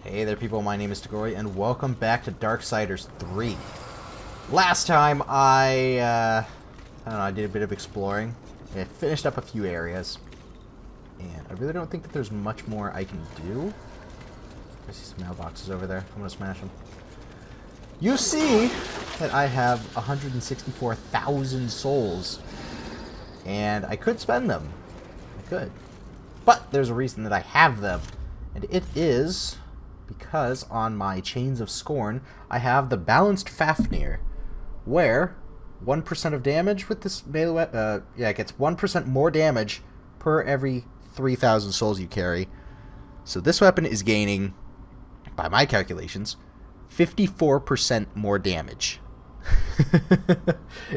Hey there people, my name is Tagori, and welcome back to Darksiders 3. Last time I don't know, I did a bit of exploring. I finished up a few areas. And I really don't think that there's much more I can do. I see some mailboxes over there. I'm gonna smash them. You see that I have 164,000 souls. And I could spend them. I could. But there's a reason that I have them. And it is because on my Chains of Scorn, I have the Balanced Fafnir, where 1% of damage with this melee weapon, it gets 1% more damage per every 3,000 souls you carry. So this weapon is gaining, by my calculations, 54% more damage.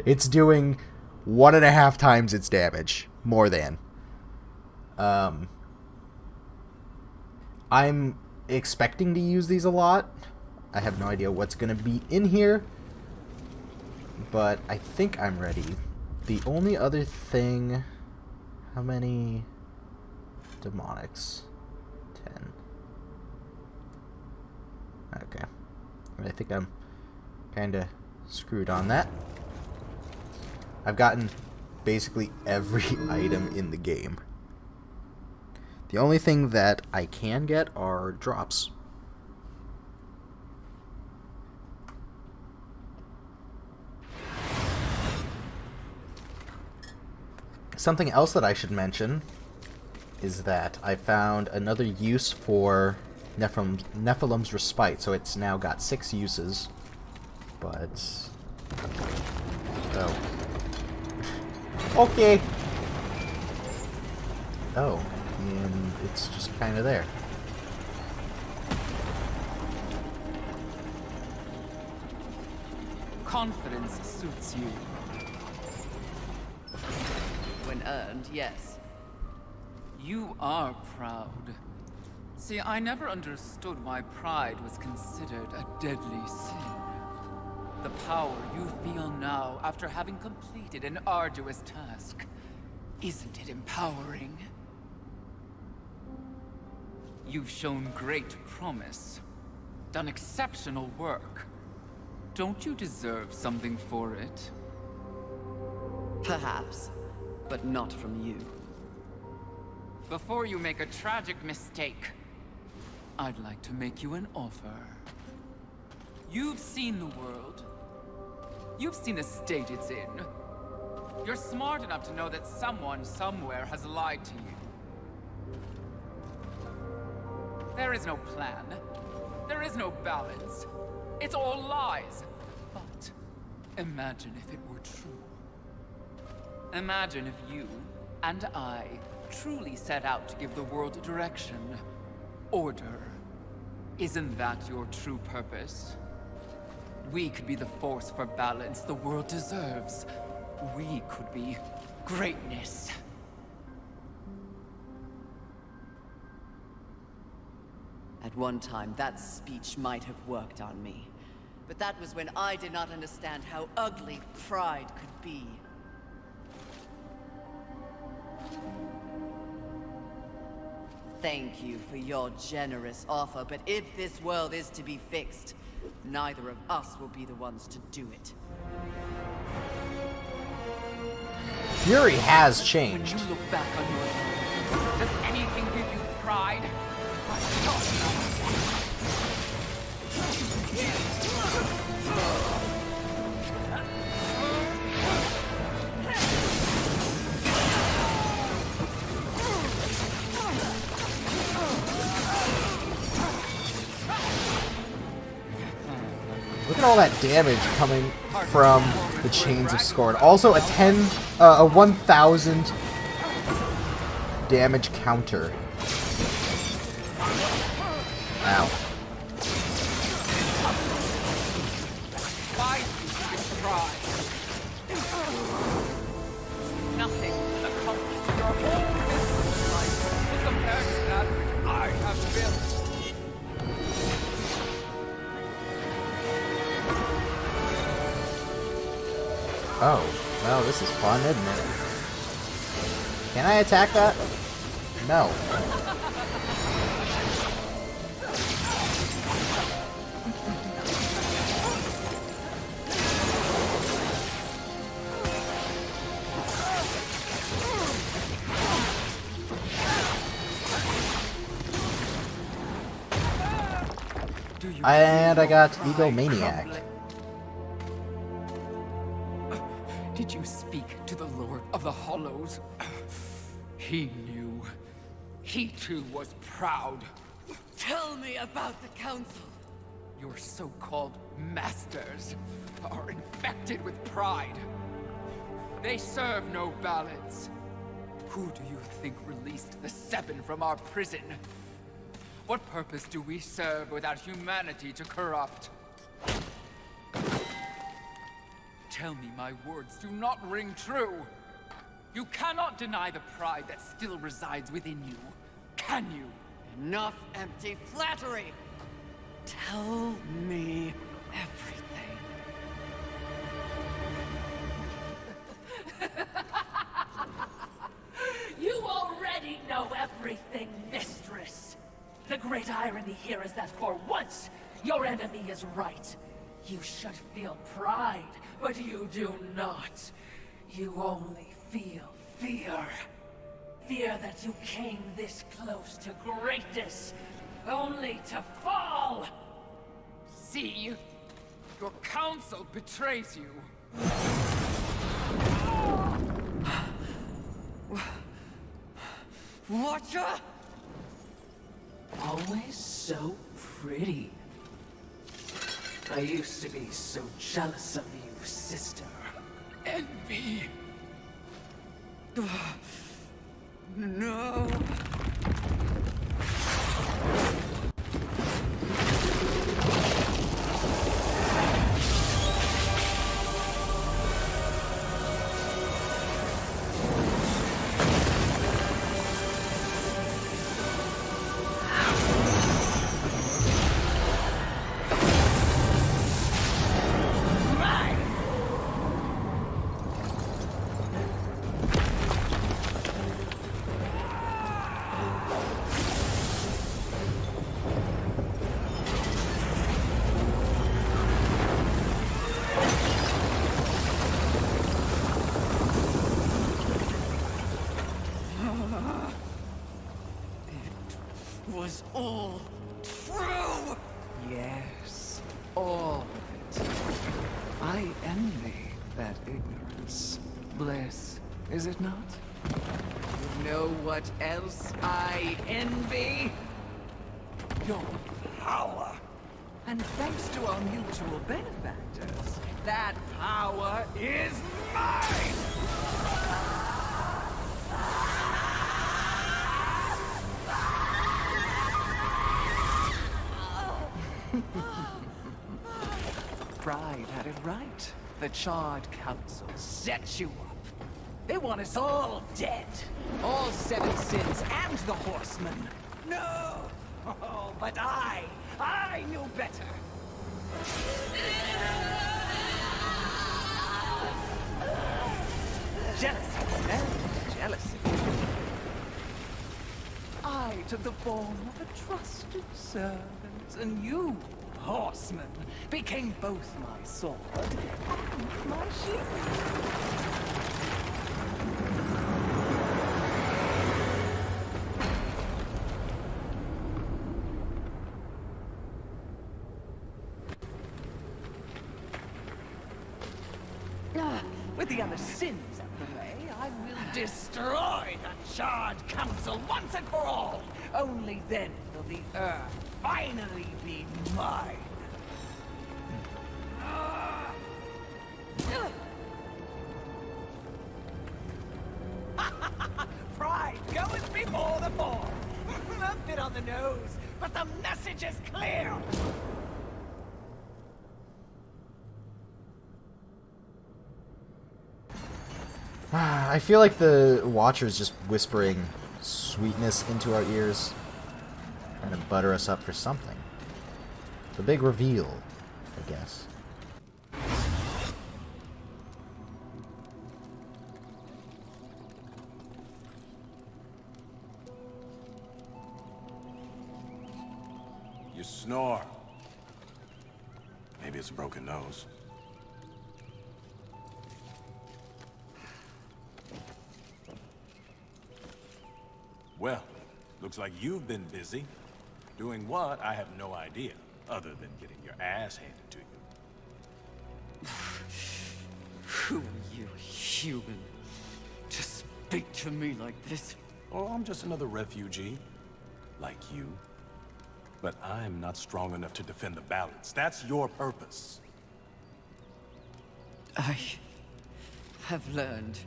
It's doing 1.5 times its damage, more than. I'm expecting to use these a lot. I have no idea what's going to be in here, but I think I'm ready. The only other thing... How many demonics? 10. Okay. I think I'm kind of screwed on that. I've gotten basically every item in the game. The only thing that I can get are drops. Something else that I should mention is that I found another use for Nephilim's Respite, so it's now got 6 uses. But... Oh. Okay! Oh. And it's just kind of there. Confidence suits you. When earned, yes. You are proud. See, I never understood why pride was considered a deadly sin. The power you feel now after having completed an arduous task. Isn't it empowering? You've shown great promise. Done exceptional work. Don't you deserve something for it? Perhaps, but not from you. Before you make a tragic mistake, I'd like to make you an offer. You've seen the world. You've seen the state it's in. You're smart enough to know that someone somewhere has lied to you. There is no plan. There is no balance. It's all lies. But imagine if it were true. Imagine if you and I truly set out to give the world direction, order. Isn't that your true purpose? We could be the force for balance the world deserves. We could be greatness. At one time, that speech might have worked on me. But that was when I did not understand how ugly pride could be. Thank you for your generous offer, but if this world is to be fixed, neither of us will be the ones to do it. Fury has changed. When you look back on your life, does anything give you pride? Look at all that damage coming from the Chains of Scorn. Also a 1,000 damage counter. Ow. Why do you try? Nothing can accomplish your whole business life compared to that which I have built. Oh, well, this is fun, isn't it? Can I attack that? No. Do you And I feel got pride Egomaniac. crumbling? Did you speak to the Lord of the Hollows? He knew. He too was proud. Tell me about the council. Your so-called masters are infected with pride. They serve no balance. Who do you think released the Seven from our prison? What purpose do we serve without humanity to corrupt? Tell me my words do not ring true. You cannot deny the pride that still resides within you, can you? Enough empty flattery. Tell me everything. You already know everything, mistress. The great irony here is that for once, your enemy is right. You should feel pride, but you do not. You only feel fear. Fear that you came this close to greatness, only to fall! See? Your council betrays you. Watcher? Always so pretty. I used to be so jealous of you, sister. Envy. No. Was all true! Yes, all of it. I envy that ignorance. Bliss, is it not? You know what else I envy? Your power. And thanks to our mutual benefactors, that power is mine! Pride had it right. The Charred Council set you up. They want us all dead. All Seven Sins and the Horsemen. No! Oh, but I knew better. Jealousy, very jealousy. I took the form of a trusted servant, and you, Horseman, became both my sword and my shield. With the other sins out of the way, I will destroy the Charred Council once and for all! Only then will the Earth finally be mine! Pride goeth before the fall! A bit on the nose, but the message is clear! I feel like the Watcher is just whispering sweetness into our ears. Trying to butter us up for something. The big reveal, I guess. You snore. Maybe it's a broken nose. Well, looks like you've been busy. Doing what, I have no idea. Other than getting your ass handed to you. Who are you, human? To speak to me like this? Oh, I'm just another refugee. Like you. But I'm not strong enough to defend the balance. That's your purpose. I have learned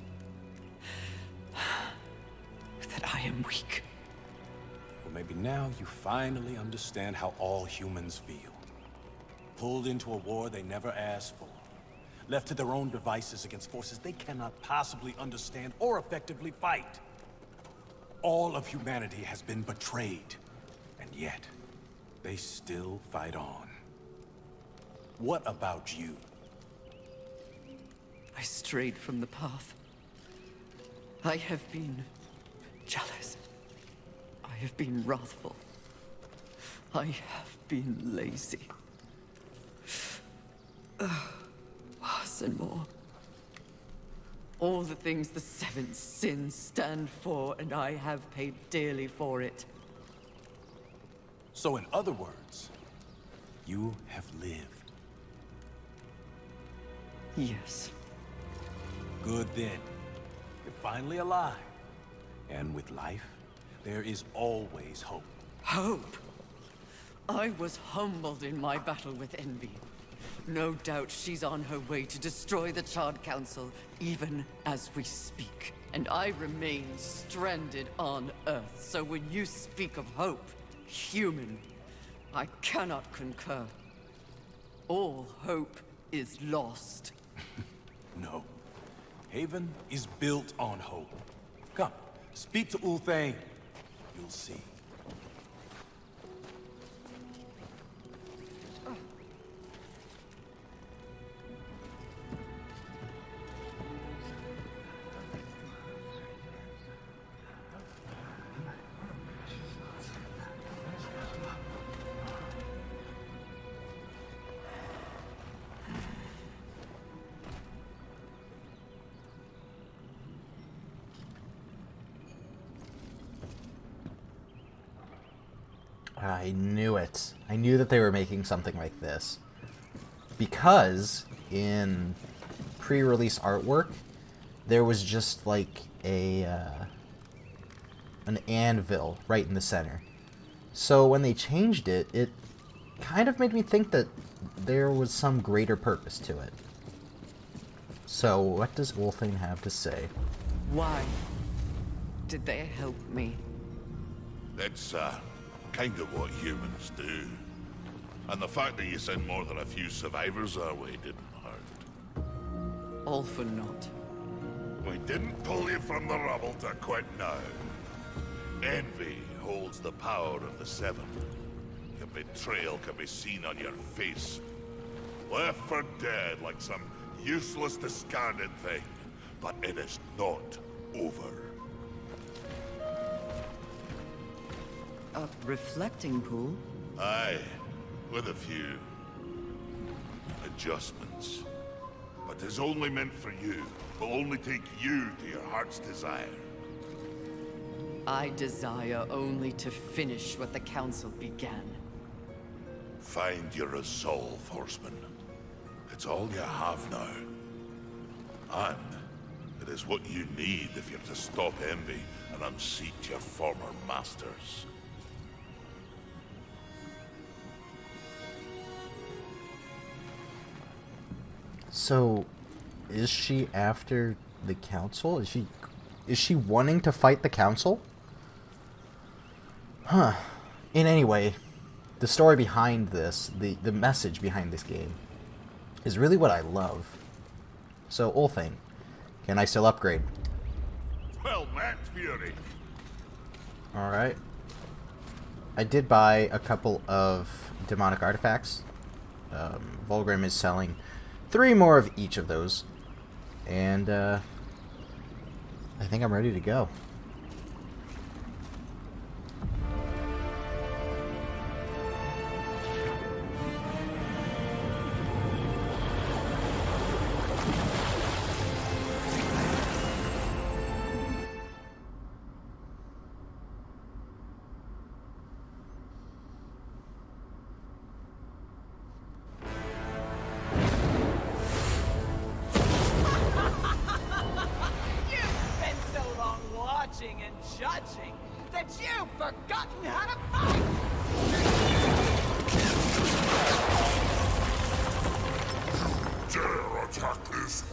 that I am weak. Well, maybe now you finally understand how all humans feel. Pulled into a war they never asked for. Left to their own devices against forces they cannot possibly understand or effectively fight. All of humanity has been betrayed. And yet, they still fight on. What about you? I strayed from the path. I have been jealous. I have been wrathful. I have been lazy. Worse and more. All the things the seven sins stand for, and I have paid dearly for it. So in other words, you have lived. Yes. Good then. You're finally alive. And with life, there is always hope. Hope. I was humbled in my battle with envy. No doubt she's on her way to destroy the Charred Council, even as we speak. And I remain stranded on Earth, so when you speak of hope, human, I cannot concur. All hope is lost. No. Haven is built on hope. Come, speak to Ulthane. You'll see. I knew it. I knew that they were making something like this. Because in pre-release artwork, there was just like an anvil right in the center. So when they changed it, it kind of made me think that there was some greater purpose to it. So what does Ulthane have to say? Why did they help me? That's, kind of what humans do. And the fact that you sent more than a few survivors our way didn't hurt. All for naught. We didn't pull you from the rubble to quit now. Envy holds the power of the Seven. Your betrayal can be seen on your face. Left for dead like some useless, discarded thing. But it is not over. A reflecting pool? Aye, with a few adjustments. But it's only meant for you. Will only take you to your heart's desire. I desire only to finish what the Council began. Find your resolve, Horseman. It's all you have now. And it is what you need if you're to stop envy and unseat your former masters. So, is she after the council? Is she wanting to fight the council? Huh. In any way, the story behind this, the message behind this game, is really what I love. So, Ulthane, can I still upgrade? Well met, Fury. Alright. I did buy a couple of demonic artifacts. Volgrim is selling 3 more of each of those. And, I think I'm ready to go.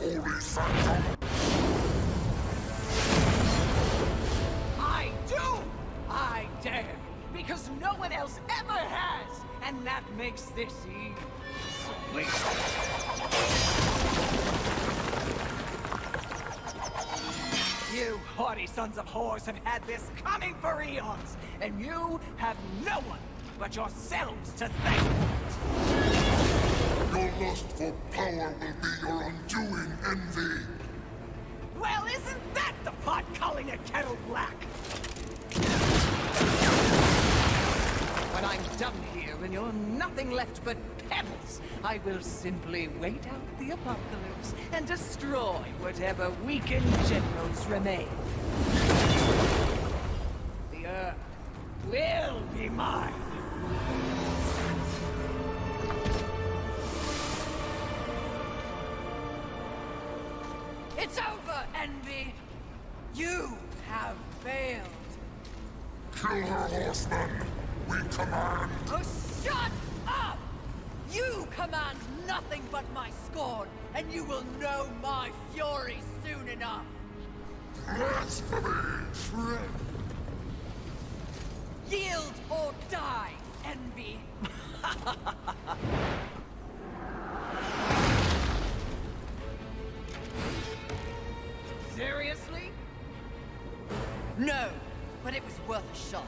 holy sacrament! I do! I dare! Because no one else ever has! And that makes this sweet. You haughty sons of whores have had this coming for eons, and you have no one but yourselves to thank for it. Your lust for power will be your undoing, Envy! Well, isn't that the pot calling a kettle black? When I'm done here and you're nothing left but pebbles, I will simply wait out the apocalypse and destroy whatever weakened generals remain. The Earth will be mine. It's over, Envy! You have failed! Kill her, horseman! We command! Oh, shut up! You command nothing but my scorn, and you will know my fury soon enough! Blasphemy! Yield or die, Envy! Seriously? No, but it was worth a shot.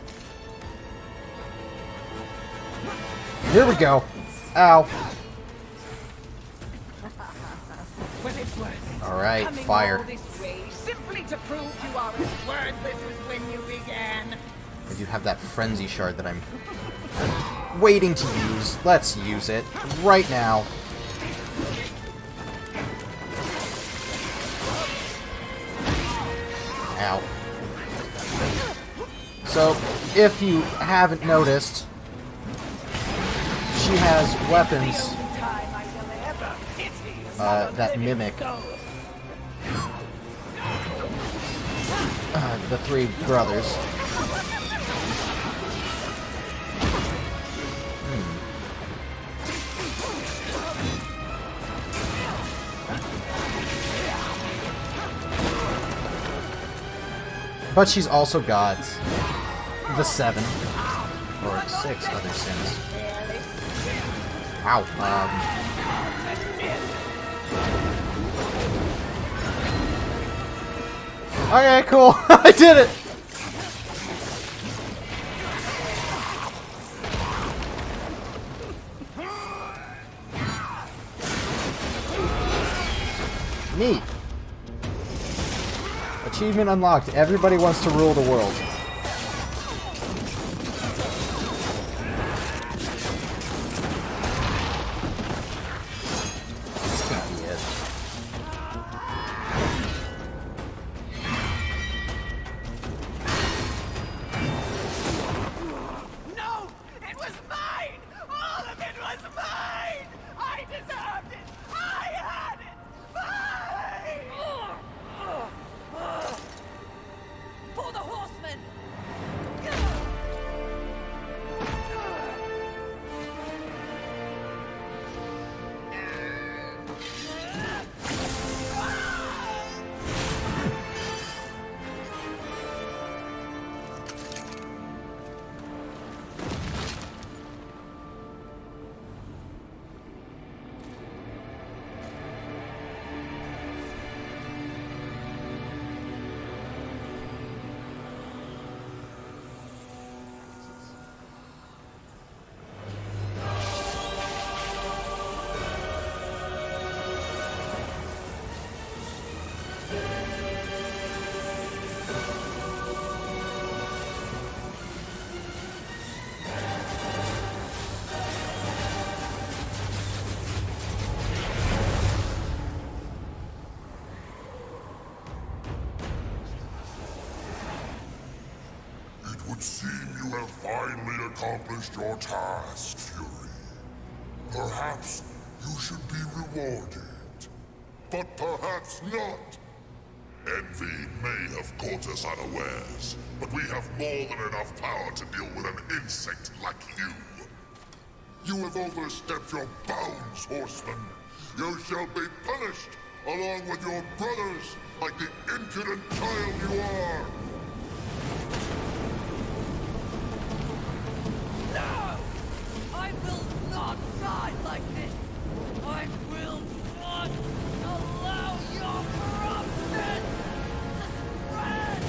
Here we go. Ow. Was it worth it? Alright, Coming fire. all this way simply to prove you are as worthless as when you began? I do have that frenzy shard that I'm waiting to use. Let's use it right now. Ow. So, if you haven't noticed, she has weapons that mimic the three brothers. But she's also got the 7 or 6 other sins. Wow. Okay, cool. I did it. Neat. Achievement unlocked. Everybody wants to rule the world. This could be it. No! It was mine! All of it was mine! I deserved it! I had it! Mine! For the horsemen! It would seem you have finally accomplished your task, Fury. Perhaps you should be rewarded. But perhaps not. Envy may have caught us unawares, but we have more than enough power to deal with an insect like you. You have overstepped your bounds, horseman. You shall be punished along with your brothers, like the impudent child you are! No! I will not die like this! I will not allow your corruption to spread!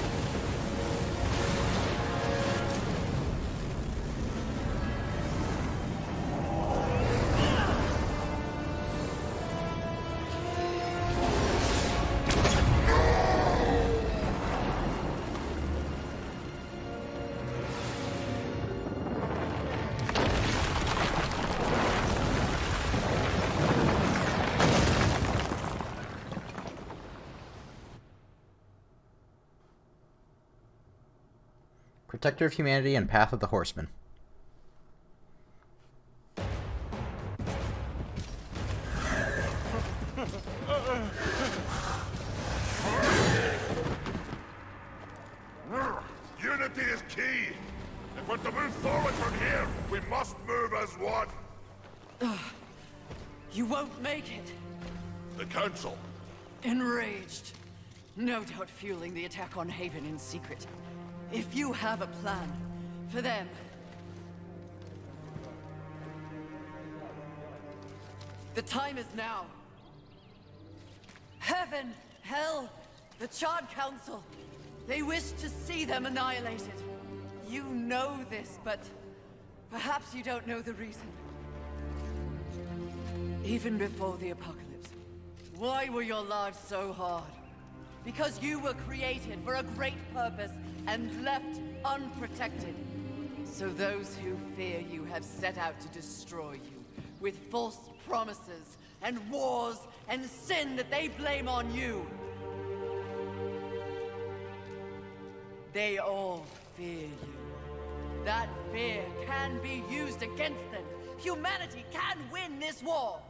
Protector of Humanity and Path of the Horseman. Unity is key! If we're to move forward from here, we must move as one! You won't make it. The Council. Enraged. No doubt fueling the attack on Haven in secret. If you have a plan for them... The time is now. Heaven, hell, the Charred Council. They wish to see them annihilated. You know this, but perhaps you don't know the reason. Even before the apocalypse, why were your lives so hard? Because you were created for a great purpose and left unprotected. So those who fear you have set out to destroy you with false promises and wars and sin that they blame on you. They all fear you. That fear can be used against them. Humanity can win this war.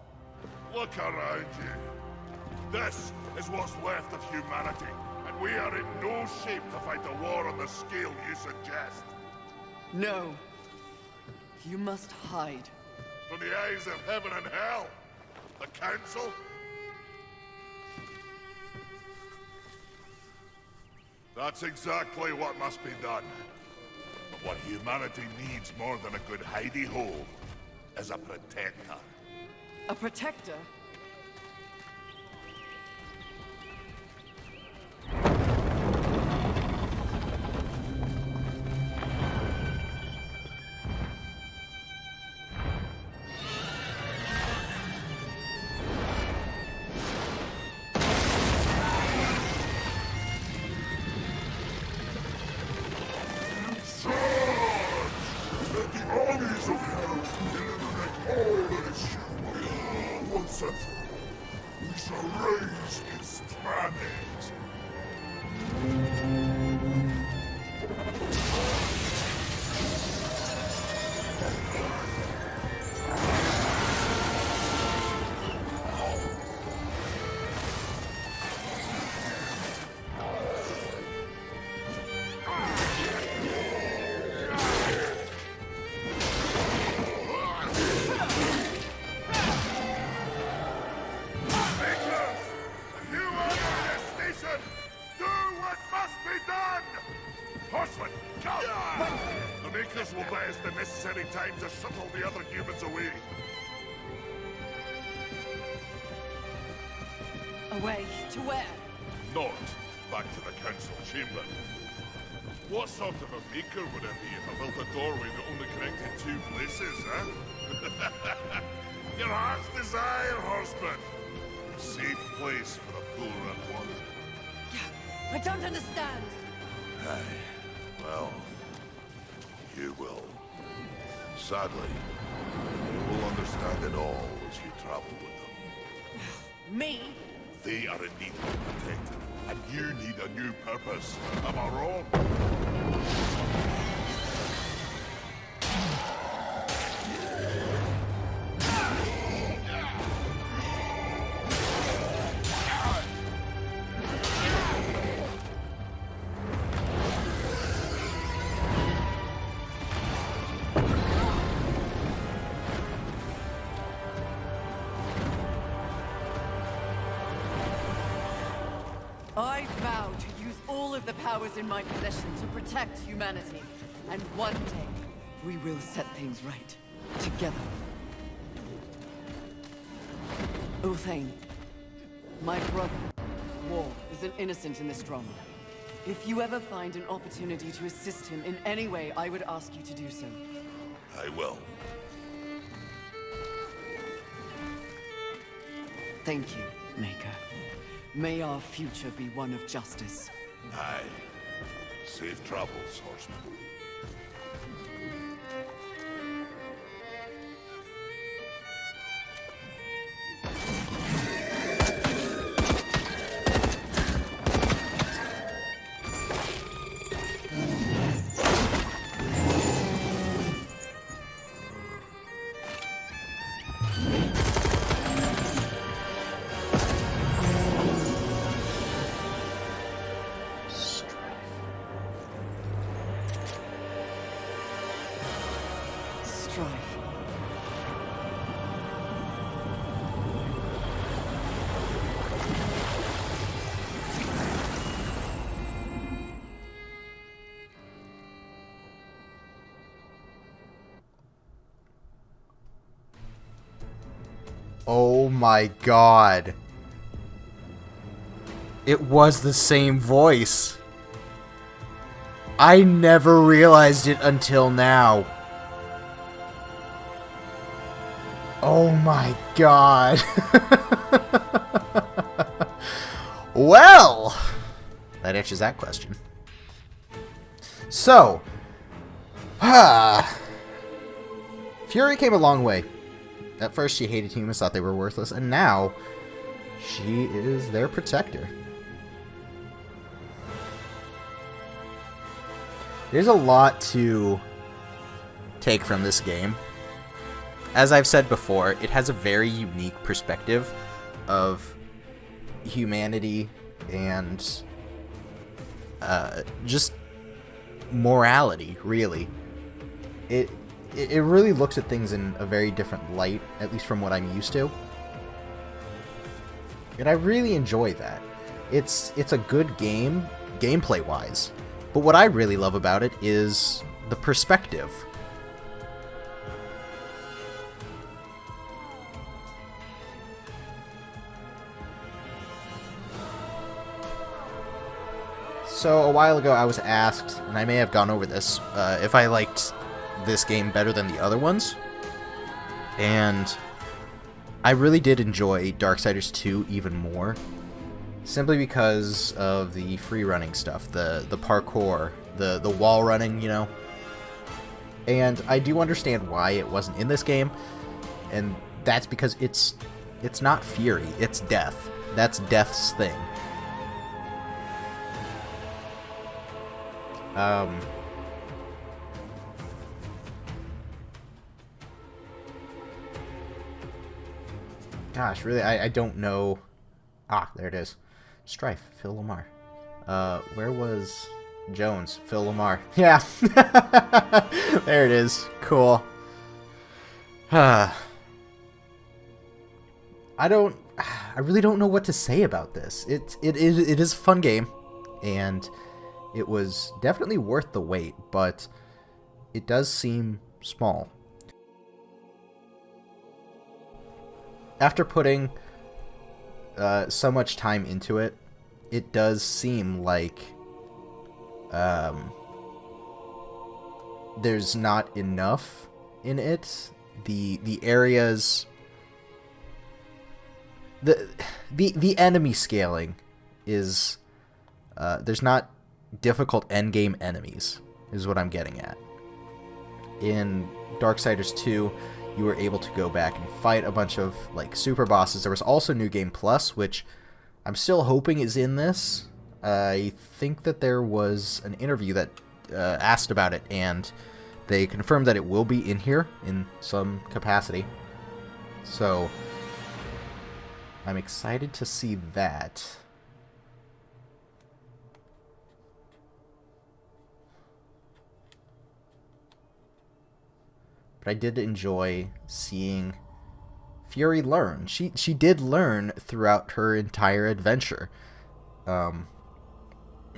Look around you. This is what's left of humanity, and we are in no shape to fight a war on the scale you suggest. No. You must hide. From the eyes of heaven and hell. The Council? That's exactly what must be done. But what humanity needs more than a good hidey-hole is a protector. A protector? Let the armies of hell eliminate all that is human. Once and for all, we shall raise this planet. Horseman, come! The Makers will buy us the necessary time to shuttle the other humans away. Away to where? North, back to the Council Chamber. What sort of a Maker would it be if I built a doorway that only connected two places, huh? Your heart's desire, Horseman. A safe place for a poor and wanted. I don't understand. Aye. Well, you will. Sadly, you will understand it all as you travel with them. Me? They are in need of a protector, and you need a new purpose. Am I wrong? I vow to use all of the powers in my possession to protect humanity. And one day, we will set things right. Together. Uthane, my brother, War, is an innocent in this drama. If you ever find an opportunity to assist him in any way, I would ask you to do so. I will. Thank you, Maker. May our future be one of justice. Aye. Safe travels, horseman. Strife. Oh my god. It was the same voice. I never realized it until now. Oh my god. Well, that answers that question. So, Fury came a long way. At first she hated humans, thought they were worthless, and now she is their protector. There's a lot to take from this game. As I've said before, it has a very unique perspective of humanity and just morality, really. It really looks at things in a very different light, at least from what I'm used to. And I really enjoy that. It's a good game, gameplay-wise. But what I really love about it is the perspective. So, a while ago I was asked, and I may have gone over this, if I liked this game better than the other ones. And I really did enjoy Darksiders 2 even more. Simply because of the free running stuff, the parkour, the wall running, you know. And I do understand why it wasn't in this game, and that's because it's not Fury, it's Death. That's Death's thing. Gosh, really, I don't know. Ah, there it is. Strife, Phil Lamar. Where was Jones? Phil Lamar. Yeah. There it is. Cool. I really don't know what to say about this. It is a fun game, and it was definitely worth the wait, but it does seem small. After putting so much time into it, it does seem like there's not enough in it. The areas, the enemy scaling is there's not difficult endgame enemies, is what I'm getting at. In Darksiders 2, you were able to go back and fight a bunch of like super bosses. There was also New Game Plus, which I'm still hoping is in this. I think that there was an interview that asked about it, and they confirmed that it will be in here in some capacity. So I'm excited to see that. But I did enjoy seeing Fury learn. She did learn throughout her entire adventure.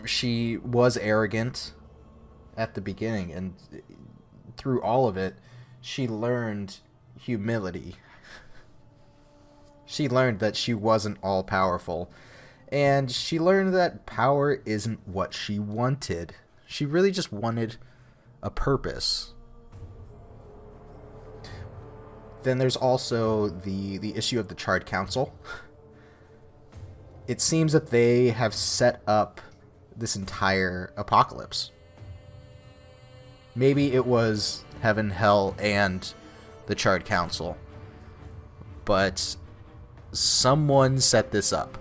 she was arrogant at the beginning, and through all of it, she learned humility. She learned that she wasn't all-powerful, and she learned that power isn't what she wanted. She really just wanted a purpose. Then there's also the issue of the Charred Council. It seems that they have set up this entire apocalypse. Maybe it was Heaven, Hell, and the Charred Council, but someone set this up.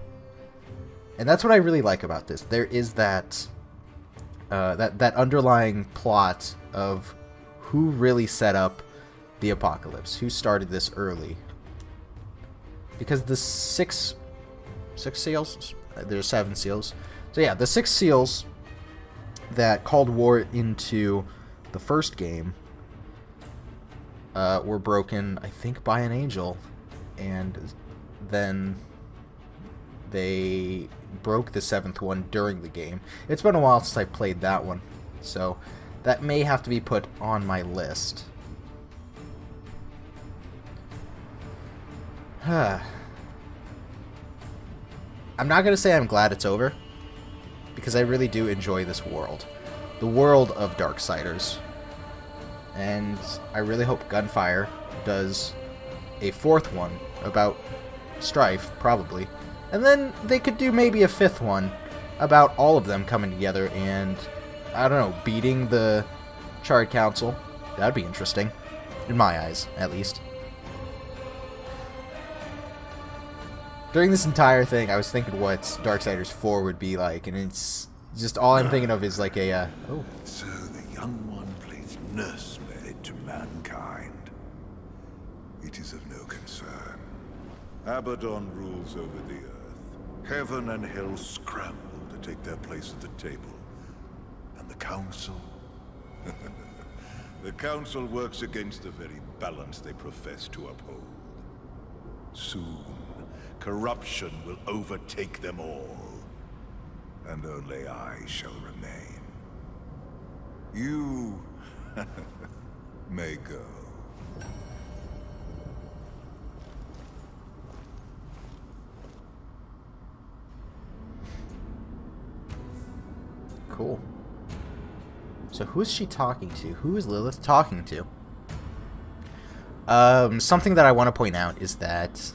And that's what I really like about this. There is that that underlying plot of who really set up the apocalypse, who started this early. Because the six seals, there's 7 seals. So yeah, the 6 seals that called war into the first game were broken, I think, by an angel, and then they broke the 7th one during the game. It's been a while since I played that one, so that may have to be put on my list. I'm not going to say I'm glad it's over, because I really do enjoy this world. The world of Darksiders. And I really hope Gunfire does a 4th one about Strife, probably. And then they could do maybe a 5th one about all of them coming together and, I don't know, beating the Charred Council. That'd be interesting. In my eyes, at least. During this entire thing, I was thinking what Darksiders 4 would be like, and it's just all I'm thinking of is like a, oh. So the young one plays nursemaid to mankind. It is of no concern. Abaddon rules over the earth. Heaven and hell scramble to take their place at the table. And the council? The council works against the very balance they profess to uphold. Soon, corruption will overtake them all. And only I shall remain. You may go. Cool. So who is she talking to? Who is Lilith talking to? Something that I want to point out is that,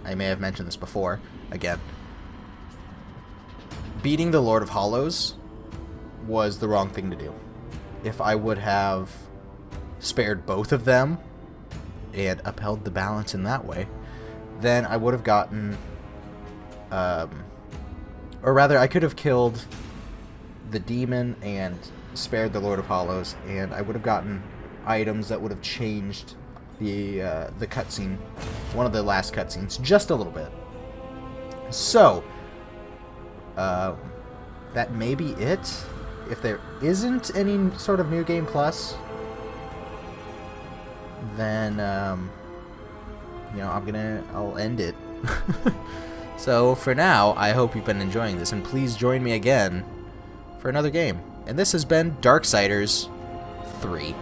I may have mentioned this before, again, beating the Lord of Hollows was the wrong thing to do. If I would have spared both of them and upheld the balance in that way, then I would have gotten, or rather, I could have killed the demon and spared the Lord of Hollows, and I would have gotten items that would have changed the cutscene, one of the last cutscenes, just a little bit. So, that may be it. If there isn't any sort of New Game Plus, then, you know, I'll end it. So, for now, I hope you've been enjoying this, and please join me again for another game. And this has been Darksiders 3.